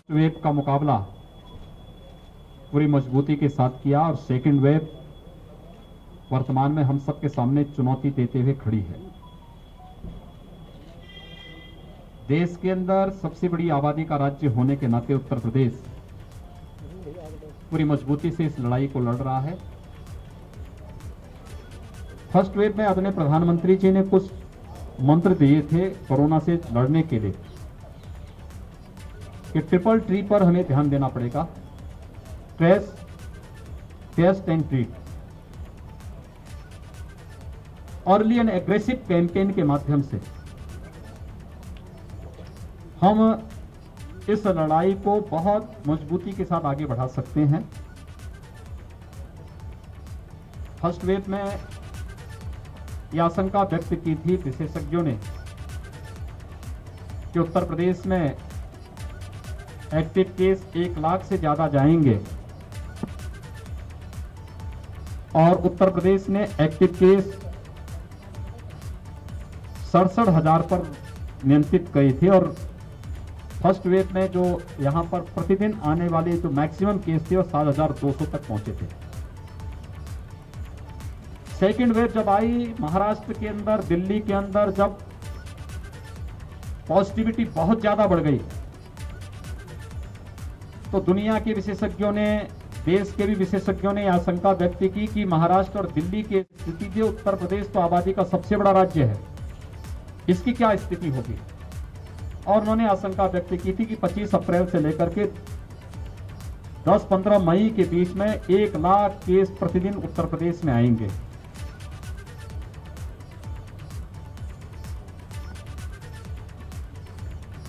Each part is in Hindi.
वेव का मुकाबला पूरी मजबूती के साथ किया और सेकेंड वेव वर्तमान में हम सबके सामने चुनौती देते हुए खड़ी है। देश के अंदर सबसे बड़ी आबादी का राज्य होने के नाते उत्तर प्रदेश पूरी मजबूती से इस लड़ाई को लड़ रहा है। फर्स्ट वेव में आदरणीय प्रधानमंत्री जी ने कुछ मंत्र दिए थे कोरोना से लड़ने के लिए कि ट्रिपल ट्री पर हमें ध्यान देना पड़ेगा, trace, test and treat. Early and aggressive campaign के माध्यम से हम इस लड़ाई को बहुत मजबूती के साथ आगे बढ़ा सकते हैं। फर्स्ट वेव में यह आशंका व्यक्त की थी विशेषज्ञों ने कि उत्तर प्रदेश में एक्टिव केस 1 लाख से ज्यादा जाएंगे और उत्तर प्रदेश ने एक्टिव केस 67,000 पर नियंत्रित किए थे और फर्स्ट वेव में जो यहां पर प्रतिदिन आने वाले जो मैक्सिमम केस थे वो 7,200 तक पहुंचे थे। सेकेंड वेव जब आई महाराष्ट्र के अंदर, दिल्ली के अंदर, जब पॉजिटिविटी बहुत ज्यादा बढ़ गई तो दुनिया के विशेषज्ञों ने, देश के भी विशेषज्ञों ने आशंका व्यक्त की कि महाराष्ट्र और दिल्ली की स्थिति से उत्तर प्रदेश तो आबादी का सबसे बड़ा राज्य है, इसकी क्या स्थिति होगी। और उन्होंने आशंका व्यक्त की थी कि 25 अप्रैल से लेकर के 10-15 मई के बीच में 1 लाख केस प्रतिदिन उत्तर प्रदेश में आएंगे।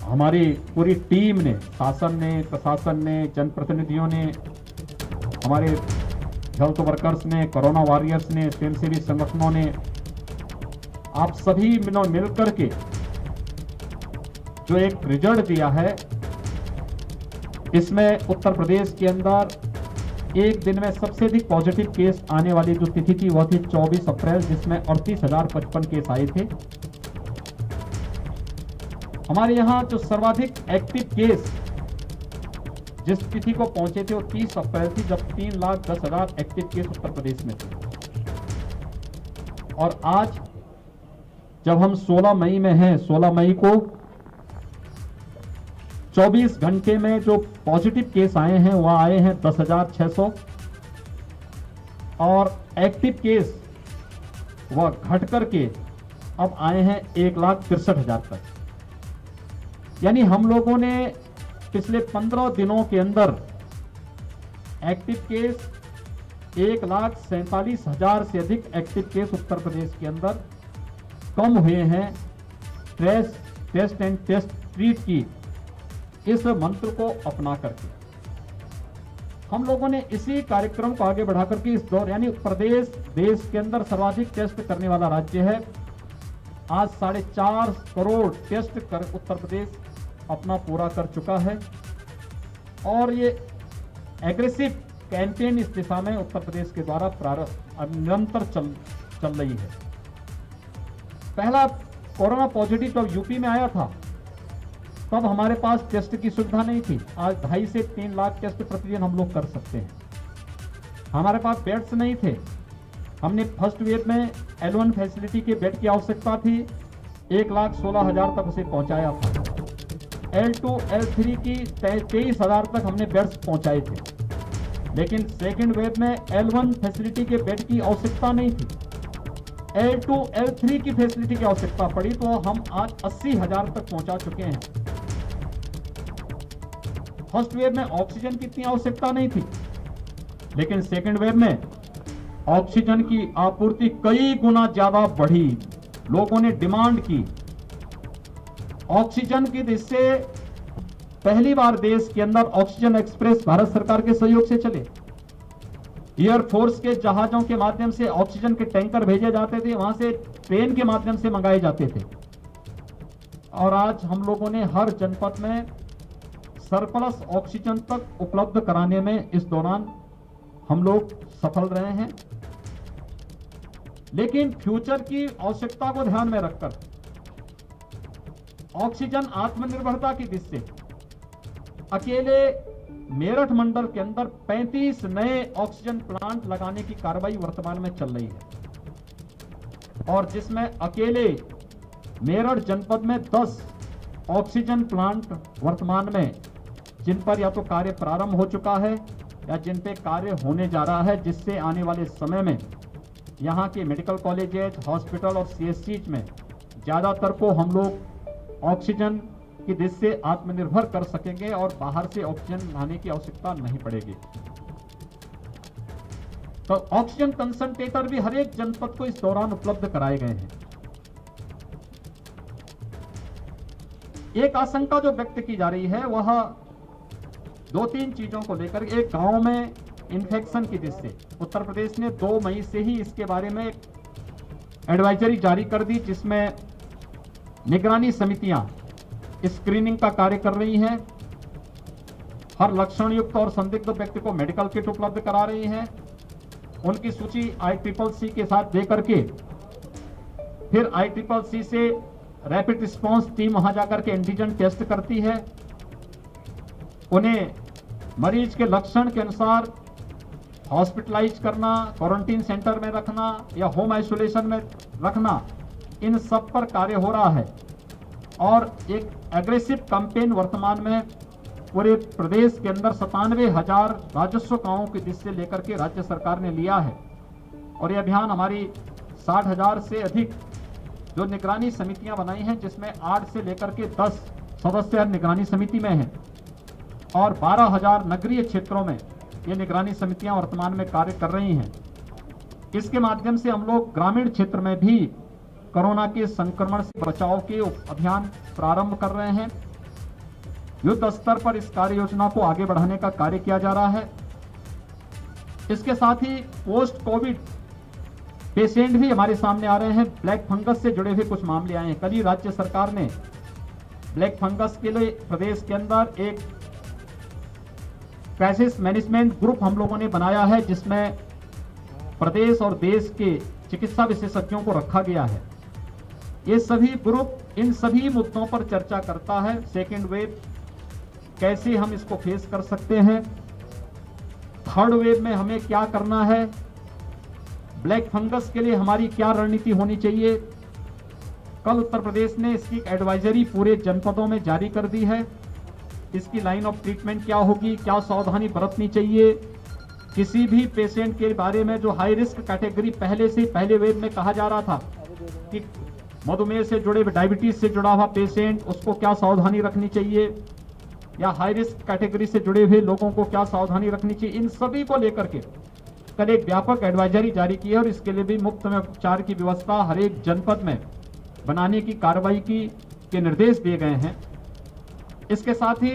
हमारी पूरी टीम ने, शासन ने, प्रशासन ने, जनप्रतिनिधियों ने, हमारे हेल्थ वर्कर्स ने, कोरोना वॉरियर्स ने, स्वयंसेवी संगठनों ने, आप सभी मिलकर के जो एक रिजल्ट दिया है, इसमें उत्तर प्रदेश के अंदर एक दिन में सबसे अधिक पॉजिटिव केस आने वाली जो तिथि थी वह थी 24 अप्रैल, जिसमें 38,055 केस आए थे। हमारे यहाँ जो सर्वाधिक एक्टिव केस जिस तिथि को पहुंचे थे वो 30 अप्रैल थी, जब 3,10,000 एक्टिव केस उत्तर प्रदेश में थे। और आज जब हम 16 मई में हैं, 16 मई को 24 घंटे में जो पॉजिटिव केस आए हैं वह आए हैं 10,600 और एक्टिव केस वह घट करके अब आए हैं 1,63,000 तक। यानी हम लोगों ने पिछले 15 दिनों के अंदर एक्टिव केस 1,47,000 से अधिक एक्टिव केस उत्तर प्रदेश के अंदर कम हुए हैं। Trace, test and test treat की इस मंत्र को अपना करके हम लोगों ने इसी कार्यक्रम को आगे बढ़ा करके इस दौर, यानी प्रदेश देश के अंदर सर्वाधिक टेस्ट करने वाला राज्य है। आज 4.5 करोड़ टेस्ट कर उत्तर प्रदेश अपना पूरा कर चुका है और ये एग्रेसिव कैंपेन इस दिशा में उत्तर प्रदेश के द्वारा निरंतर चल रही है। पहला कोरोना पॉजिटिव जब यूपी में आया था तब हमारे पास टेस्ट की सुविधा नहीं थी। आज 2.5 से 3 लाख टेस्ट प्रतिदिन हम लोग कर सकते हैं। हमारे पास बेड्स नहीं थे। हमने फर्स्ट वेव में L1 फैसिलिटी के बेड की आवश्यकता थी, 1,16,000 तक उसे पहुंचाया था। L2, L3 की 23,000 तक हमने बेड्स पहुंचाए थे। लेकिन सेकेंड वेव में L1 फैसिलिटी के बेड की आवश्यकता नहीं थी, L2, L3 की फैसिलिटी की आवश्यकता पड़ी, तो हम आज 80,000 तक पहुंचा चुके हैं। फर्स्ट वेव में ऑक्सीजन की इतनी आवश्यकता नहीं थी, लेकिन सेकेंड वेव में ऑक्सीजन की आपूर्ति कई गुना ज्यादा बढ़ी। लोगों ने डिमांड की ऑक्सीजन की, जिससे पहली बार देश के अंदर ऑक्सीजन एक्सप्रेस भारत सरकार के सहयोग से चले। एयरफोर्स के जहाजों के माध्यम से ऑक्सीजन के टैंकर भेजे जाते थे, वहां से ट्रेन के माध्यम से मंगाए जाते थे। और आज हम लोगों ने हर जनपद में सरप्लस ऑक्सीजन तक उपलब्ध कराने में इस दौरान हम लोग सफल रहे हैं। लेकिन फ्यूचर की आवश्यकता को ध्यान में रखकर ऑक्सीजन आत्मनिर्भरता की दृष्टि से अकेले मेरठ मंडल के अंदर 35 नए ऑक्सीजन प्लांट लगाने की कार्रवाई वर्तमान में चल रही है और जिसमें अकेले मेरठ जनपद में 10 ऑक्सीजन प्लांट वर्तमान में जिन पर या तो कार्य प्रारंभ हो चुका है या जिन पे कार्य होने जा रहा है, जिससे आने वाले समय में यहाँ के मेडिकल कॉलेजेस, हॉस्पिटल और सीएससी में ज़्यादातर को हम लोग ऑक्सीजन की दृष्टि से आत्मनिर्भर कर सकेंगे और बाहर से ऑक्सीजन लाने की आवश्यकता नहीं पड़ेगी। तो ऑक्सीजन कंसंट्रेटर भी हर एक जनपद को इस दौरान उपलब्ध कराए गए हैं। एक आशंका जो व्यक्त की जा रही है वह 2-3 चीजों को लेकर, एक गांव में इन्फेक्शन की दृष्टि से उत्तर प्रदेश ने 2 मई से ही इसके बारे में एडवाइजरी जारी कर दी, जिसमें निगरानी समितियां स्क्रीनिंग का कार्य कर रही हैं, हर लक्षण युक्त और संदिग्ध व्यक्ति को मेडिकल किट उपलब्ध करा रही हैं, उनकी सूची ICCC के साथ दे करके फिर ICCC से रैपिड रिस्पांस टीम वहां जाकर के एंटीजन टेस्ट करती है, उन्हें मरीज के लक्षण के अनुसार हॉस्पिटलाइज करना, क्वारंटीन सेंटर में रखना या होम आइसोलेशन में रखना, इन सब पर कार्य हो रहा है। और एक एग्रेसिव कैंपेन वर्तमान में पूरे प्रदेश के अंदर 97,000 राजस्व गांवों की दृष्टि से लेकर के राज्य सरकार ने लिया है और यह अभियान हमारी 60,000 से अधिक जो निगरानी समितियां बनाई हैं, जिसमें 8 से लेकर के 10 सदस्य निगरानी समिति में हैं और 12,000 नगरीय क्षेत्रों में ये निगरानी समितियां वर्तमान में कार्य कर रही हैं। इसके माध्यम से हम लोग ग्रामीण क्षेत्र में भी कोरोना के संक्रमण से बचाव के अभियान प्रारंभ कर रहे हैं। युद्ध स्तर पर इस कार्य योजना को आगे बढ़ाने का कार्य किया जा रहा है। इसके साथ ही पोस्ट कोविड पेशेंट भी हमारे सामने आ रहे हैं। ब्लैक फंगस से जुड़े हुए कुछ मामले आए हैं। कल ही राज्य सरकार ने ब्लैक फंगस के लिए प्रदेश के अंदर एक क्राइसिस मैनेजमेंट ग्रुप हम लोगों ने बनाया है, जिसमें प्रदेश और देश के चिकित्सा विशेषज्ञों को रखा गया है। ये सभी ग्रुप इन सभी मुद्दों पर चर्चा करता है। सेकेंड वेव कैसे हम इसको फेस कर सकते हैं, थर्ड वेव में हमें क्या करना है, ब्लैक फंगस के लिए हमारी क्या रणनीति होनी चाहिए। कल उत्तर प्रदेश ने इसकी एडवाइजरी पूरे जनपदों में जारी कर दी है। इसकी लाइन ऑफ ट्रीटमेंट क्या होगी, क्या सावधानी बरतनी चाहिए, किसी भी पेशेंट के बारे में जो हाई रिस्क कैटेगरी पहले वेव में कहा जा रहा था कि मधुमेह से जुड़े, डायबिटीज से जुड़ा हुआ पेशेंट, उसको क्या सावधानी रखनी चाहिए, या हाई रिस्क कैटेगरी से जुड़े हुए लोगों को क्या सावधानी रखनी चाहिए, इन सभी को लेकर के कल एक व्यापक एडवाइजरी जारी की है और इसके लिए भी मुफ्त में उपचार की व्यवस्था हर एक जनपद में बनाने की कार्रवाई के निर्देश दिए गए हैं। इसके साथ ही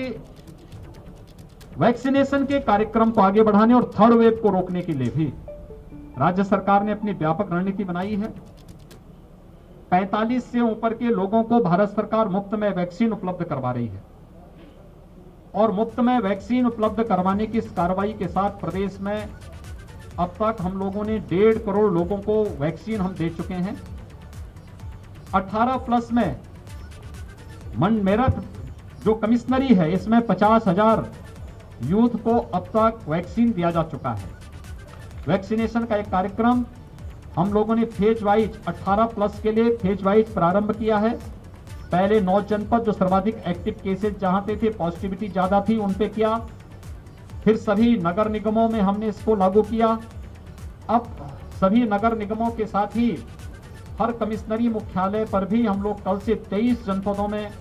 वैक्सीनेशन के कार्यक्रम को आगे बढ़ाने और थर्ड वेव को रोकने के लिए भी राज्य सरकार ने अपनी व्यापक रणनीति बनाई है। 45 से ऊपर के लोगों को भारत सरकार मुफ्त में वैक्सीन उपलब्ध करवा रही है और मुफ्त में वैक्सीन उपलब्ध करवाने की इस कार्रवाई के साथ प्रदेश में अब तक हम लोगों ने 1.5 करोड़ लोगों को वैक्सीन हम दे चुके हैं। 18+ में मेरठ जो कमिश्नरी है, इसमें 50,000 यूथ को अब तक वैक्सीन दिया जा चुका है। वैक्सीनेशन का एक कार्यक्रम हम लोगों ने फेज वाइज 18+ के लिए फेज वाइज प्रारंभ किया है। पहले 9 जनपद जो सर्वाधिक एक्टिव केसेस जहां थे, पॉजिटिविटी ज्यादा थी, उन पे किया। फिर सभी नगर निगमों में हमने इसको लागू किया। अब सभी नगर निगमों के साथ ही हर कमिश्नरी मुख्यालय पर भी हम लोग कल से 23 जनपदों में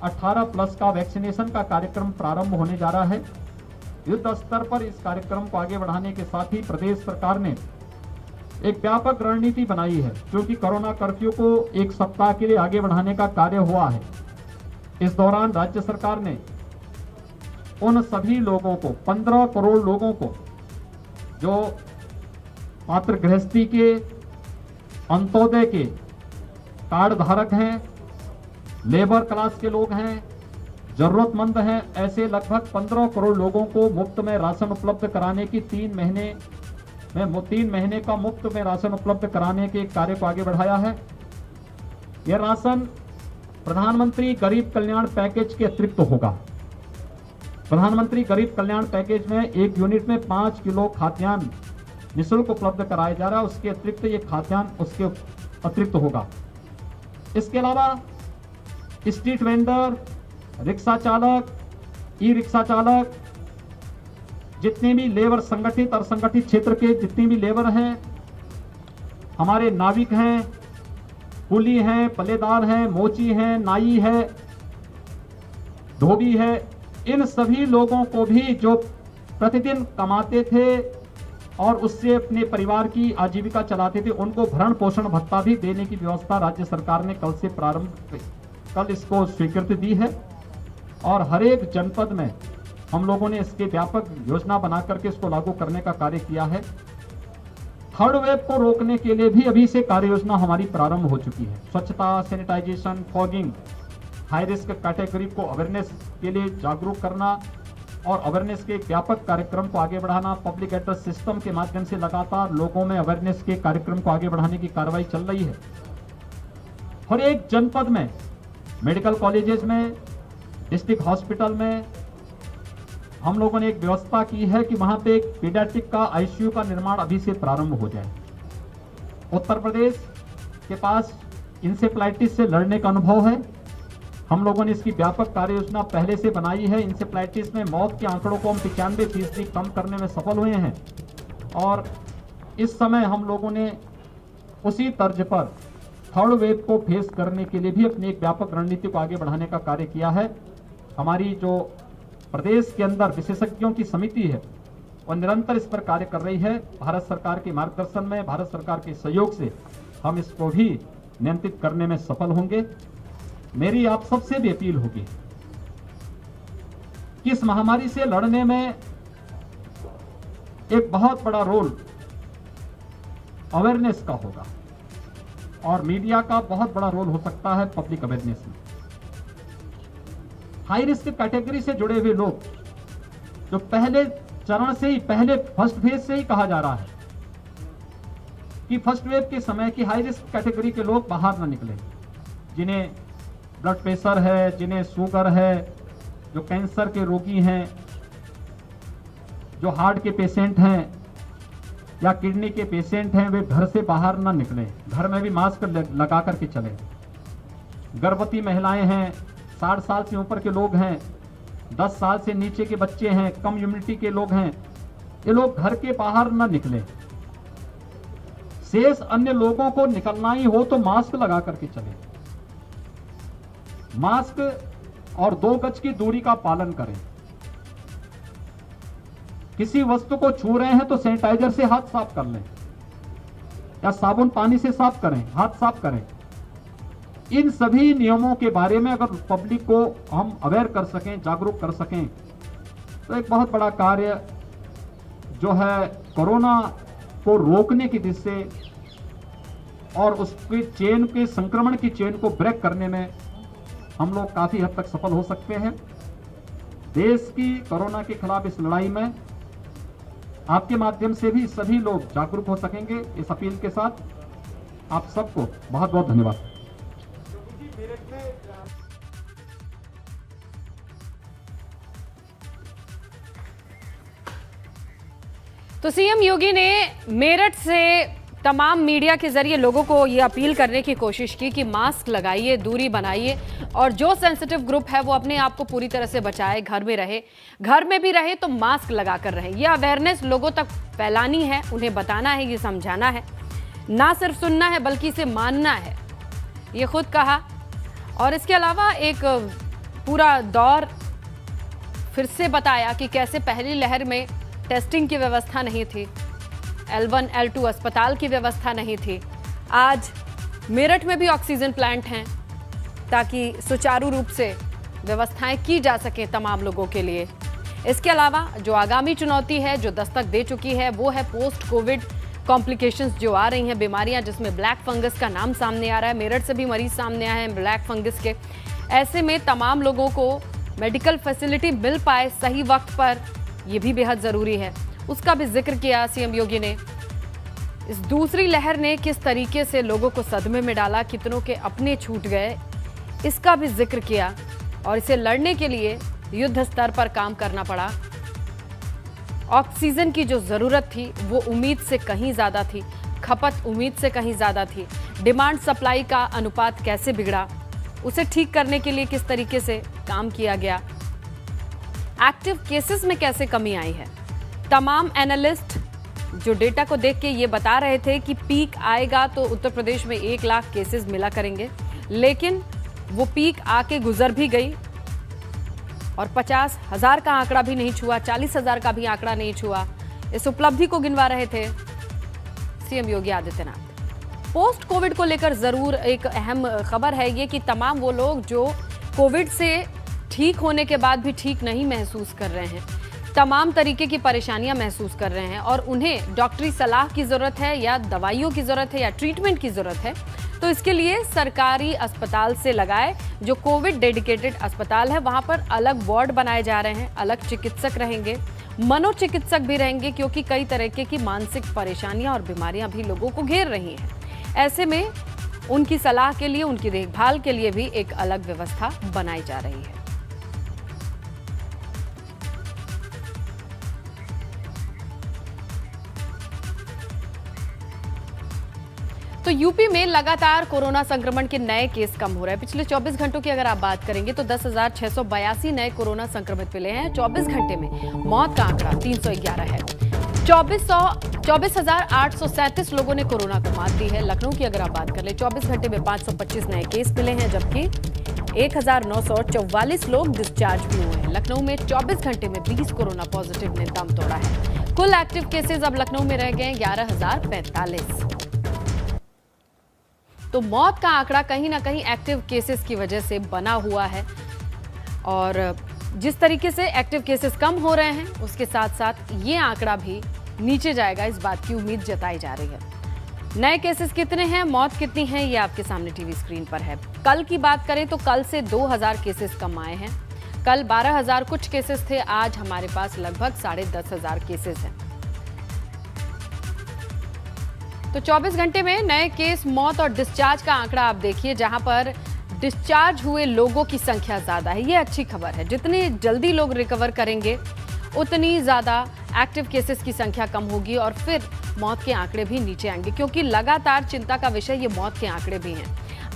18+ का वैक्सीनेशन का कार्यक्रम प्रारंभ होने जा रहा है। युद्ध स्तर पर इस कार्यक्रम को आगे बढ़ाने के साथ ही प्रदेश सरकार ने एक व्यापक रणनीति बनाई है, क्योंकि कोरोना कर्फ्यू को 1 सप्ताह के लिए आगे बढ़ाने का कार्य हुआ है। इस दौरान राज्य सरकार ने उन सभी लोगों को, 15 करोड़ लोगों को, जो पात्र गृहस्थी के, अंत्योदय के कार्ड धारक हैं, लेबर क्लास के लोग हैं, जरूरतमंद हैं, ऐसे लगभग 15 करोड़ लोगों को मुफ्त में राशन उपलब्ध कराने की 3 महीने का मुफ्त में राशन उपलब्ध कराने के कार्य को आगे बढ़ाया है। यह राशन प्रधानमंत्री गरीब कल्याण पैकेज के अतिरिक्त होगा। प्रधानमंत्री गरीब कल्याण पैकेज में एक यूनिट में 5 किलो खाद्यान्न निःशुल्क उपलब्ध कराया जा रहा है। उसके अतिरिक्त ये खाद्यान्न उसके अतिरिक्त होगा। इसके अलावा स्ट्रीट वेंडर, रिक्शा चालक, ई रिक्शा चालक, जितने भी लेबर संगठित और संगठित क्षेत्र के जितने भी लेबर हैं, हमारे नाविक हैं, कुली हैं, पल्लेदार हैं, मोची हैं, नाई है, धोबी है, इन सभी लोगों को भी जो प्रतिदिन कमाते थे और उससे अपने परिवार की आजीविका चलाते थे, उनको भरण पोषण भत्ता भी देने की व्यवस्था राज्य सरकार ने कल इसको स्वीकृति दी है। और हर एक जनपद में हम लोगों ने इसके व्यापक योजना बना करके इसको लागू करने का कार्य किया है। थर्ड वेव को रोकने के लिए भी अभी से कार्य योजना हमारी प्रारंभ हो चुकी है। स्वच्छता, sanitization, fogging, high risk category को अवेयरनेस के लिए जागरूक करना और अवेयरनेस के व्यापक कार्यक्रम को आगे बढ़ाना। पब्लिक एड्रेस सिस्टम के माध्यम से लगातार लोगों में अवेयरनेस के कार्यक्रम को आगे बढ़ाने की कार्रवाई चल रही है। हर एक जनपद में, मेडिकल कॉलेजेस में, डिस्ट्रिक्ट हॉस्पिटल में हम लोगों ने एक व्यवस्था की है कि वहां पे एक पीडियाट्रिक का आईसीयू का निर्माण अभी से प्रारंभ हो जाए। उत्तर प्रदेश के पास इंसेफ्लाइटिस से लड़ने का अनुभव है। हम लोगों ने इसकी व्यापक कार्य योजना पहले से बनाई है। इंसेफ्लाइटिस में मौत के आंकड़ों को हम 95% कम करने में सफल हुए हैं और इस समय हम लोगों ने उसी तर्ज पर थर्ड वेव को फेस करने के लिए भी अपनी एक व्यापक रणनीति को आगे बढ़ाने का कार्य किया है। हमारी जो प्रदेश के अंदर विशेषज्ञों की समिति है और निरंतर इस पर कार्य कर रही है। भारत सरकार के मार्गदर्शन में, भारत सरकार के सहयोग से हम इसको भी नियंत्रित करने में सफल होंगे। मेरी आप सबसे भी अपील होगी कि इस महामारी से लड़ने में एक बहुत बड़ा रोल अवेयरनेस का होगा और मीडिया का बहुत बड़ा रोल हो सकता है पब्लिक अवेयरनेस में। हाई रिस्क कैटेगरी से जुड़े हुए लोग जो पहले चरण से ही, पहले फर्स्ट फेज से ही कहा जा रहा है कि फर्स्ट वेव के समय की हाई रिस्क कैटेगरी के लोग बाहर ना निकले, जिन्हें ब्लड प्रेशर है, जिन्हें शुगर है, जो कैंसर के रोगी हैं, जो हार्ट के पेशेंट हैं या किडनी के पेशेंट हैं, वे घर से बाहर ना निकले, घर में भी मास्क लगा करके चले। गर्भवती महिलाएं हैं, 60 साल से ऊपर के लोग हैं, 10 साल से नीचे के बच्चे हैं, कम इम्यूनिटी के लोग हैं, ये लोग घर के बाहर ना निकले। शेष अन्य लोगों को निकलना ही हो तो मास्क लगा करके चले, मास्क और 2 गज की दूरी का पालन करें। किसी वस्तु को छू रहे हैं तो सैनिटाइजर से हाथ साफ कर लें या साबुन पानी से साफ करें, हाथ साफ करें। इन सभी नियमों के बारे में अगर पब्लिक को हम अवेयर कर सकें, जागरूक कर सकें, तो एक बहुत बड़ा कार्य जो है कोरोना को रोकने की दिशा से और उसके चेन के संक्रमण की चेन को ब्रेक करने में हम लोग काफी हद तक सफल हो सकते हैं। देश की कोरोना के खिलाफ इस लड़ाई में आपके माध्यम से भी सभी लोग जागरूक हो सकेंगे। इस अपील के साथ आप सबको बहुत बहुत धन्यवाद। तो सीएम योगी ने मेरठ से तमाम मीडिया के जरिए लोगों को ये अपील करने की कोशिश की कि मास्क लगाइए, दूरी बनाइए और जो सेंसिटिव ग्रुप है वो अपने आप को पूरी तरह से बचाए, घर में रहे, घर में भी रहे तो मास्क लगाकर रहे। ये अवेयरनेस लोगों तक फैलानी है, उन्हें बताना है, ये समझाना है, ना सिर्फ सुनना है बल्कि इसे मानना है, ये खुद कहा। और इसके अलावा एक पूरा दौर फिर से बताया कि कैसे पहली लहर में टेस्टिंग की व्यवस्था नहीं थी, L1, L2 अस्पताल की व्यवस्था नहीं थी। आज मेरठ में भी ऑक्सीजन प्लांट हैं ताकि सुचारू रूप से व्यवस्थाएं की जा सकें तमाम लोगों के लिए। इसके अलावा जो आगामी चुनौती है, जो दस्तक दे चुकी है, वो है पोस्ट कोविड कॉम्प्लिकेशंस जो आ रही हैं, बीमारियां जिसमें ब्लैक फंगस का नाम सामने आ रहा है। मेरठ से भी मरीज सामने आए हैं ब्लैक फंगस के। ऐसे में तमाम लोगों को मेडिकल फैसिलिटी मिल पाए सही वक्त पर, ये भी बेहद ज़रूरी है। उसका भी जिक्र किया सीएम योगी ने। इस दूसरी लहर ने किस तरीके से लोगों को सदमे में डाला, कितनों के अपने छूट गए, इसका भी जिक्र किया। और इसे लड़ने के लिए युद्ध स्तर पर काम करना पड़ा। ऑक्सीजन की जो जरूरत थी वो उम्मीद से कहीं ज्यादा थी, खपत उम्मीद से कहीं ज्यादा थी। डिमांड सप्लाई का अनुपात कैसे बिगड़ा, उसे ठीक करने के लिए किस तरीके से काम किया गया, एक्टिव केसेस में कैसे कमी आई है। तमाम एनालिस्ट जो डेटा को देख के ये बता रहे थे कि पीक आएगा तो उत्तर प्रदेश में 1 लाख केसेस मिला करेंगे, लेकिन वो पीक आके गुजर भी गई और 50,000 का आंकड़ा भी नहीं छुआ, 40,000 का भी आंकड़ा नहीं छुआ। इस उपलब्धि को गिनवा रहे थे CM Yogi Adityanath. Post Covid को लेकर जरूर एक अहम खबर है ये कि तमाम वो लोग जो कोविड से ठीक होने के बाद भी ठीक नहीं महसूस कर रहे हैं, तमाम तरीके की परेशानियां महसूस कर रहे हैं और उन्हें डॉक्टरी सलाह की जरूरत है या दवाइयों की जरूरत है या ट्रीटमेंट की जरूरत है, तो इसके लिए सरकारी अस्पताल से लगाए जो कोविड डेडिकेटेड अस्पताल है वहां पर अलग वार्ड बनाए जा रहे हैं, अलग चिकित्सक रहेंगे, मनोचिकित्सक भी रहेंगे, क्योंकि कई तरीके की मानसिक परेशानियां और बीमारियां भी लोगों को घेर रही हैं। ऐसे में उनकी सलाह के लिए, उनकी देखभाल के लिए भी एक अलग व्यवस्था बनाई जा रही है। तो यूपी में लगातार कोरोना संक्रमण के नए केस कम हो रहे हैं। पिछले 24 घंटों की अगर आप बात करेंगे तो 10,682 नए कोरोना संक्रमित मिले हैं। 24 घंटे में मौत का आंकड़ा 311 है। 24,837 लोगों ने कोरोना को मात दी है। लखनऊ की अगर आप बात कर ले 24 घंटे में 525 नए केस मिले हैं, जबकि 1,944 लोग डिस्चार्ज भी हुए हैं। लखनऊ में 24 घंटे में 20 कोरोना पॉजिटिव ने दम तोड़ा है। कुल एक्टिव केसेस अब लखनऊ में रह गए 11,045। तो मौत का आंकड़ा कहीं ना कहीं एक्टिव केसेस की वजह से बना हुआ है और जिस तरीके से एक्टिव केसेस कम हो रहे हैं उसके साथ साथ ये आंकड़ा भी नीचे जाएगा, इस बात की उम्मीद जताई जा रही है। नए केसेस कितने हैं, मौत कितनी है, ये आपके सामने टीवी स्क्रीन पर है। कल की बात करें तो कल से 2,000 केसेस कम आए हैं। कल 12,000 कुछ केसेस थे, आज हमारे पास लगभग 10,500 केसेस हैं। तो 24 घंटे में नए केस, मौत और डिस्चार्ज का आंकड़ा आप देखिए, जहां पर डिस्चार्ज हुए लोगों की संख्या ज्यादा है। ये अच्छी खबर है। जितने जल्दी लोग रिकवर करेंगे उतनी ज्यादा एक्टिव केसेस की संख्या कम होगी और फिर मौत के आंकड़े भी नीचे आएंगे, क्योंकि लगातार चिंता का विषय ये मौत के आंकड़े भी हैं।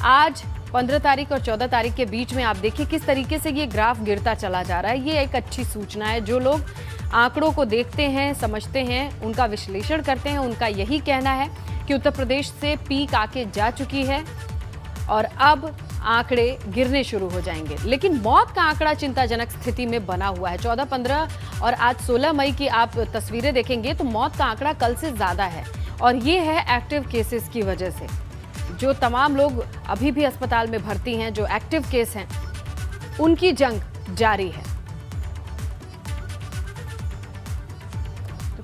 आज 15 तारीख और 14 तारीख के बीच में आप देखिए किस तरीके से ये ग्राफ गिरता चला जा रहा है। ये एक अच्छी सूचना है। जो लोग आंकड़ों को देखते हैं, समझते हैं, उनका विश्लेषण करते हैं, उनका यही कहना है कि उत्तर प्रदेश से पीक आके जा चुकी है और अब आंकड़े गिरने शुरू हो जाएंगे। लेकिन मौत का आंकड़ा चिंताजनक स्थिति में बना हुआ है। 14, 15 और आज 16 मई की आप तस्वीरें देखेंगे तो मौत का आंकड़ा कल से ज्यादा है और ये है एक्टिव केसेस की वजह से। जो तमाम लोग अभी भी अस्पताल में भर्ती हैं, जो एक्टिव केस हैं, उनकी जंग जारी है।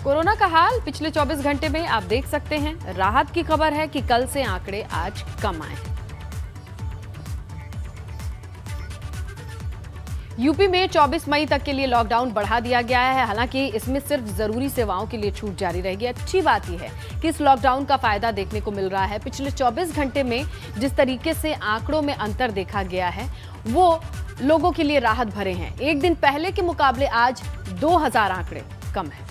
कोरोना का हाल पिछले 24 घंटे में आप देख सकते हैं। राहत की खबर है कि कल से आंकड़े आज कम आए हैं। यूपी में 24 मई तक के लिए लॉकडाउन बढ़ा दिया गया है। हालांकि इसमें सिर्फ जरूरी सेवाओं के लिए छूट जारी रहेगी। अच्छी बात यह है कि इस लॉकडाउन का फायदा देखने को मिल रहा है। पिछले 24 घंटे में जिस तरीके से आंकड़ों में अंतर देखा गया है वो लोगों के लिए राहत भरे हैं। एक दिन पहले के मुकाबले आज 2,000 आंकड़े कम है।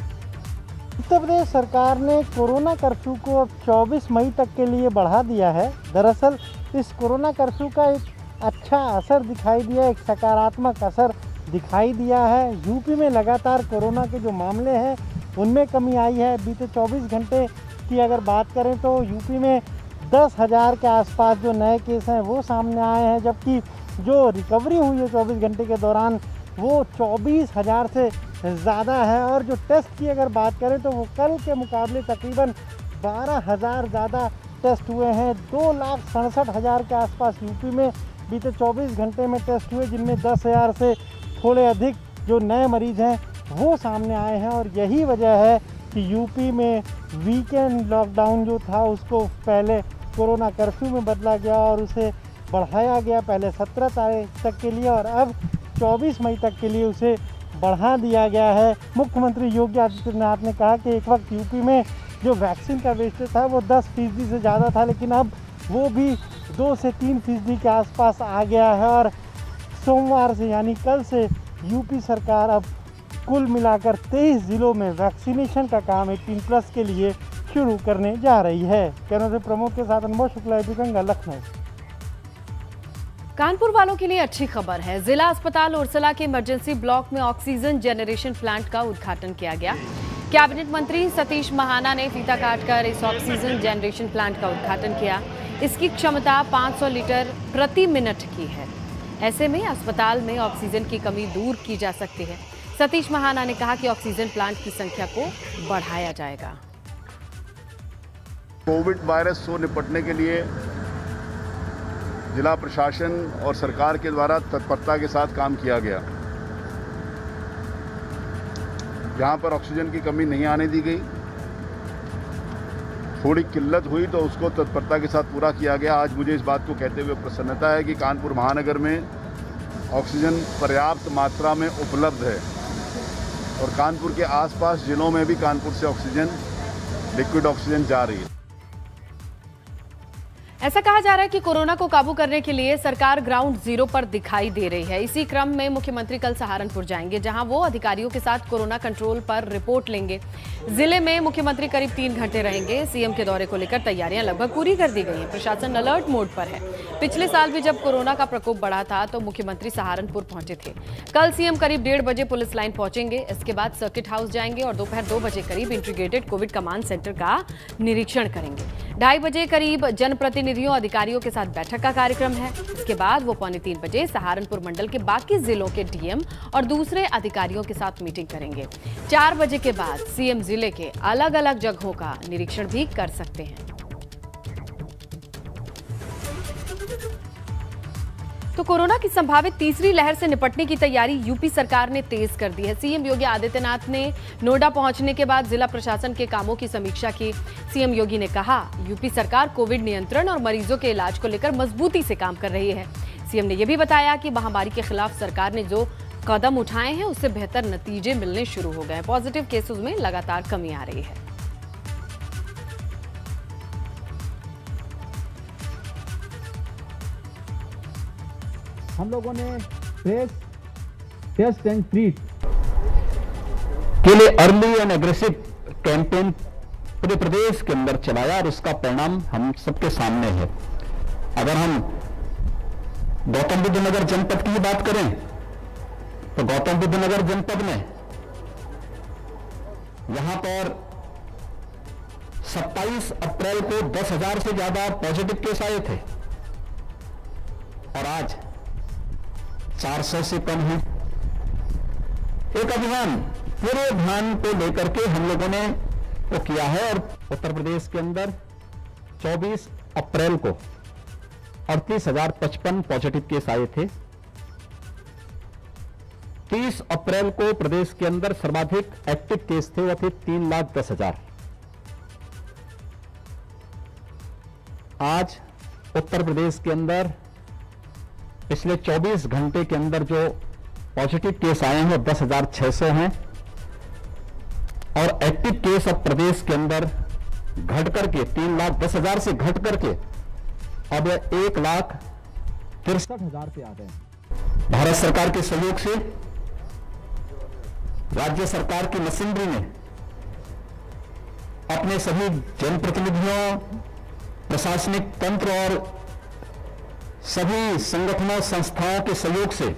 उत्तर प्रदेश सरकार ने कोरोना कर्फ्यू को अब 24 मई तक के लिए बढ़ा दिया है। दरअसल इस कोरोना कर्फ्यू का एक अच्छा असर दिखाई दिया, एक सकारात्मक असर दिखाई दिया है। यूपी में लगातार कोरोना के जो मामले हैं उनमें कमी आई है। बीते 24 घंटे की अगर बात करें तो यूपी में 10,000 के आसपास जो नए केस हैं वो सामने आए हैं, जबकि जो रिकवरी हुई है 24 घंटे के दौरान वो 24,000 से ज़्यादा है। और जो टेस्ट की अगर बात करें तो वो कल के मुकाबले तकरीबन 12,000 ज़्यादा टेस्ट हुए हैं। 2,67,000 के आसपास यूपी में बीते 24 घंटे में टेस्ट हुए, जिनमें 10,000 से थोड़े अधिक जो नए मरीज़ हैं वो सामने आए हैं। और यही वजह है कि यूपी में वीकेंड लॉकडाउन जो था उसको पहले कोरोना कर्फ्यू में बदला गया और उसे बढ़ाया गया, पहले 17 तारीख तक के लिए और अब 24 मई तक के लिए उसे बढ़ा दिया गया है। मुख्यमंत्री योगी आदित्यनाथ ने कहा कि एक वक्त यूपी में जो वैक्सीन का वेस्टेज था वो 10% से ज़्यादा था, लेकिन अब वो भी 2 से 3% के आसपास आ गया है और सोमवार से यानी कल से यूपी सरकार अब कुल मिलाकर 23 जिलों में वैक्सीनेशन का काम 18+ के लिए शुरू करने जा रही है। कैमरा से प्रमोद के साथ अनुभव शुक्ला, एबीपी गंगा, लखनऊ। कानपुर वालों के लिए अच्छी खबर है। जिला अस्पताल उर्सला के इमरजेंसी ब्लॉक में ऑक्सीजन जनरेशन प्लांट का उद्घाटन किया गया। कैबिनेट मंत्री सतीश महाना ने फीता काटकर इस ऑक्सीजन जनरेशन प्लांट का उद्घाटन किया। इसकी क्षमता 500 लीटर प्रति मिनट की है। ऐसे में अस्पताल में ऑक्सीजन की कमी दूर की जा सकती है। सतीश महाना ने कहा कि ऑक्सीजन प्लांट की संख्या को बढ़ाया जाएगा। कोविड वायरस से निपटने के लिए जिला प्रशासन और सरकार के द्वारा तत्परता के साथ काम किया गया। जहां पर ऑक्सीजन की कमी नहीं आने दी गई, थोड़ी किल्लत हुई तो उसको तत्परता के साथ पूरा किया गया। आज मुझे इस बात को कहते हुए प्रसन्नता है कि कानपुर महानगर में ऑक्सीजन पर्याप्त मात्रा में उपलब्ध है और कानपुर के आसपास जिलों में भी कानपुर से ऑक्सीजन, लिक्विड ऑक्सीजन जा रही है। ऐसा कहा जा रहा है कि कोरोना को काबू करने के लिए सरकार ग्राउंड जीरो पर दिखाई दे रही है। इसी क्रम में मुख्यमंत्री कल सहारनपुर जाएंगे, जहां वो अधिकारियों के साथ कोरोना कंट्रोल पर रिपोर्ट लेंगे। जिले में मुख्यमंत्री करीब 3 घंटे रहेंगे। सीएम के दौरे को लेकर तैयारियां लगभग पूरी कर दी गई हैं। प्रशासन अलर्ट मोड पर है। पिछले साल भी जब कोरोना का प्रकोप बढ़ा था तो मुख्यमंत्री सहारनपुर पहुंचे थे। कल सीएम करीब 1:30 बजे पुलिस लाइन पहुंचेंगे। इसके बाद सर्किट हाउस जाएंगे और दोपहर 2 बजे करीब इंटीग्रेटेड कोविड कमांड सेंटर का निरीक्षण करेंगे। 2:30 बजे करीब जनप्रतिनिधियों, अधिकारियों के साथ बैठक का कार्यक्रम है। इसके बाद वो 2:45 बजे सहारनपुर मंडल के बाकी जिलों के डीएम और दूसरे अधिकारियों के साथ मीटिंग करेंगे। 4 बजे के बाद सीएम जिले के अलग अलग जगहों का निरीक्षण भी कर सकते हैं। तो कोरोना की संभावित तीसरी लहर से निपटने की तैयारी यूपी सरकार ने तेज कर दी है। सीएम योगी आदित्यनाथ ने नोएडा पहुंचने के बाद जिला प्रशासन के कामों की समीक्षा की। सीएम योगी ने कहा, यूपी सरकार कोविड नियंत्रण और मरीजों के इलाज को लेकर मजबूती से काम कर रही है। सीएम ने यह भी बताया कि महामारी के खिलाफ सरकार ने जो कदम उठाए हैं उससे बेहतर नतीजे मिलने शुरू हो गए हैं। पॉजिटिव केसेस में लगातार कमी आ रही है। हम लोगों ने टेस्ट एंड ट्रीट के लिए अर्ली एंड एग्रेसिव कैंपेन पूरे प्रदेश के अंदर चलाया और उसका परिणाम हम सबके सामने है। अगर हम गौतम बुद्ध नगर जनपद की बात करें तो गौतम बुद्ध नगर जनपद में यहां पर 27 अप्रैल को 10,000 से ज्यादा पॉजिटिव केस आए थे और आज 400 से कम है। एक अभियान पूरे ध्यान को लेकर के हम लोगों ने वो किया है और उत्तर प्रदेश के अंदर 24 अप्रैल को 38,055 पॉजिटिव केस आए थे। 30 अप्रैल को प्रदेश के अंदर सर्वाधिक एक्टिव केस थे, वो थे 3,10,000। आज उत्तर प्रदेश के अंदर पिछले 24 घंटे के अंदर जो पॉजिटिव केस आए हैं वो 10,600 हैं और एक्टिव केस अब प्रदेश के अंदर घट करके 3,10,000 से घट करके अब 1,63,000 पे आ गए। भारत सरकार के सहयोग से राज्य सरकार की मशीनरी ने अपने सभी जनप्रतिनिधियों, प्रशासनिक तंत्र और सभी संगठनों, संस्थाओं के सहयोग से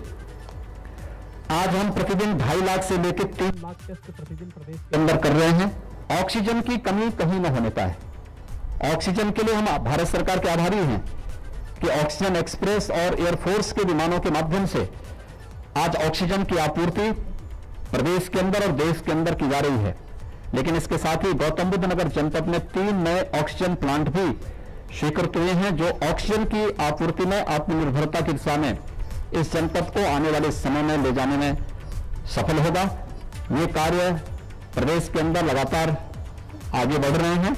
आज हम प्रतिदिन 2.5 लाख से लेकर 3 लाख टेस्ट प्रतिदिन प्रदेश के अंदर कर रहे हैं। ऑक्सीजन की कमी कहीं न होने पाए। ऑक्सीजन के लिए हम भारत सरकार के आभारी हैं कि ऑक्सीजन एक्सप्रेस और एयरफोर्स के विमानों के माध्यम से आज ऑक्सीजन की आपूर्ति प्रदेश के अंदर और देश के अंदर की जा रही है। लेकिन इसके साथ ही गौतम बुद्ध नगर जनपद में 3 नए ऑक्सीजन प्लांट भी स्वीकृत हुए हैं जो ऑक्सीजन की आपूर्ति में आत्मनिर्भरता की दिशा में इस जनपद को आने वाले समय में ले जाने में सफल होगा। ये कार्य प्रदेश के अंदर लगातार आगे बढ़ रहे हैं।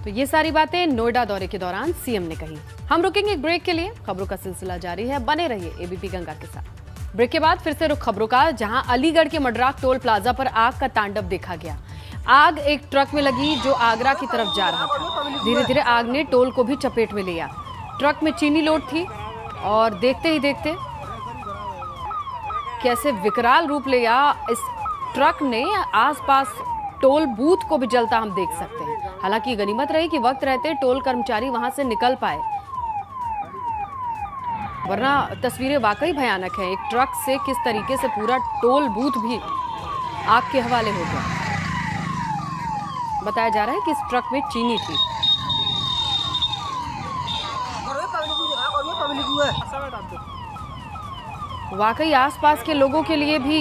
तो ये सारी बातें नोएडा दौरे के दौरान सीएम ने कही। हम रुकेंगे एक ब्रेक के लिए। खबरों का सिलसिला जारी है, बने रहिए एबीपी गंगा के साथ। ब्रेक के बाद फिर से रुख खबरों का, जहां अलीगढ़ के मडराक टोल प्लाजा पर आग का तांडव देखा गया। आग एक ट्रक में लगी जो आगरा की तरफ जा रहा था। धीरे धीरे आग ने टोल को भी चपेट में लिया। ट्रक में चीनी लोड थी और देखते ही देखते कैसे विकराल रूप लिया इस ट्रक ने, आसपास टोल बूथ को भी जलता हम देख सकते हैं। हालांकि गनीमत रही कि वक्त रहते टोल कर्मचारी वहां से निकल पाए, वरना तस्वीरें वाकई भयानक हैं। एक ट्रक से किस तरीके से पूरा टोल बूथ भी आग के हवाले हो गया। बताया जा रहा है कि इस ट्रक में चीनी थी। वाकई आसपास के लोगों के लिए भी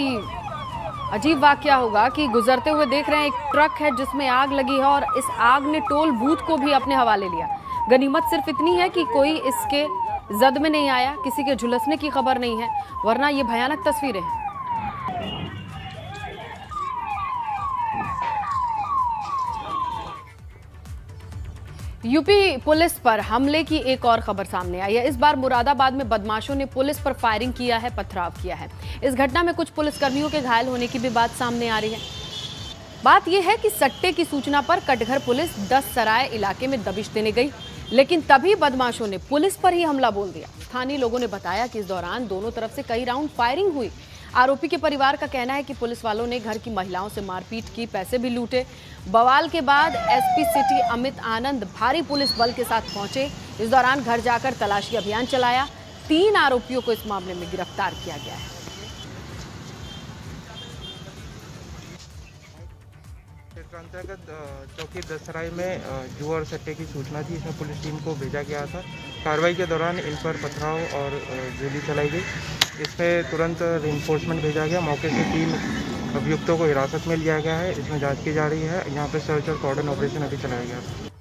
अजीब वाकया होगा कि गुजरते हुए देख रहे हैं एक ट्रक है जिसमें आग लगी है और इस आग ने टोल बूथ को भी अपने हवाले लिया। गनीमत सिर्फ इतनी है कि कोई इसके जद में नहीं आया, किसी के झुलसने की खबर नहीं है, वरना ये भयानक तस्वीरें हैं। यूपी पुलिस पर हमले की एक और खबर सामने आई है। इस बार मुरादाबाद में बदमाशों ने पुलिस पर फायरिंग किया है, पथराव किया है। इस घटना में कुछ पुलिसकर्मियों के घायल होने की भी बात सामने आ रही है। बात यह है कि सट्टे की सूचना पर कटघर पुलिस 10 सराय इलाके में दबिश देने गई, लेकिन तभी बदमाशों ने पुलिस पर ही हमला बोल दिया। स्थानीय लोगों ने बताया कि इस दौरान दोनों तरफ से कई राउंड फायरिंग हुई। आरोपी के परिवार का कहना है कि पुलिस वालों ने घर की महिलाओं से मारपीट की, पैसे भी लूटे। बवाल के बाद एसपी सिटी अमित आनंद भारी पुलिस बल के साथ पहुंचे। इस दौरान घर जाकर तलाशी अभियान चलाया। 3 आरोपियों को इस मामले में गिरफ्तार किया गया है। अंतर्गत चौकी दसराई में जुआ और सट्टे की सूचना थी। इसमें पुलिस टीम को भेजा गया था। कार्रवाई के दौरान इन पर पथराव और गोली चलाई गई। इसमें तुरंत रिइंफोर्समेंट भेजा गया। मौके से 3 अभियुक्तों को हिरासत में लिया गया है। इसमें जांच की जा रही है। यहाँ पे सर्च और कॉर्डन ऑपरेशन अभी चलाया गया।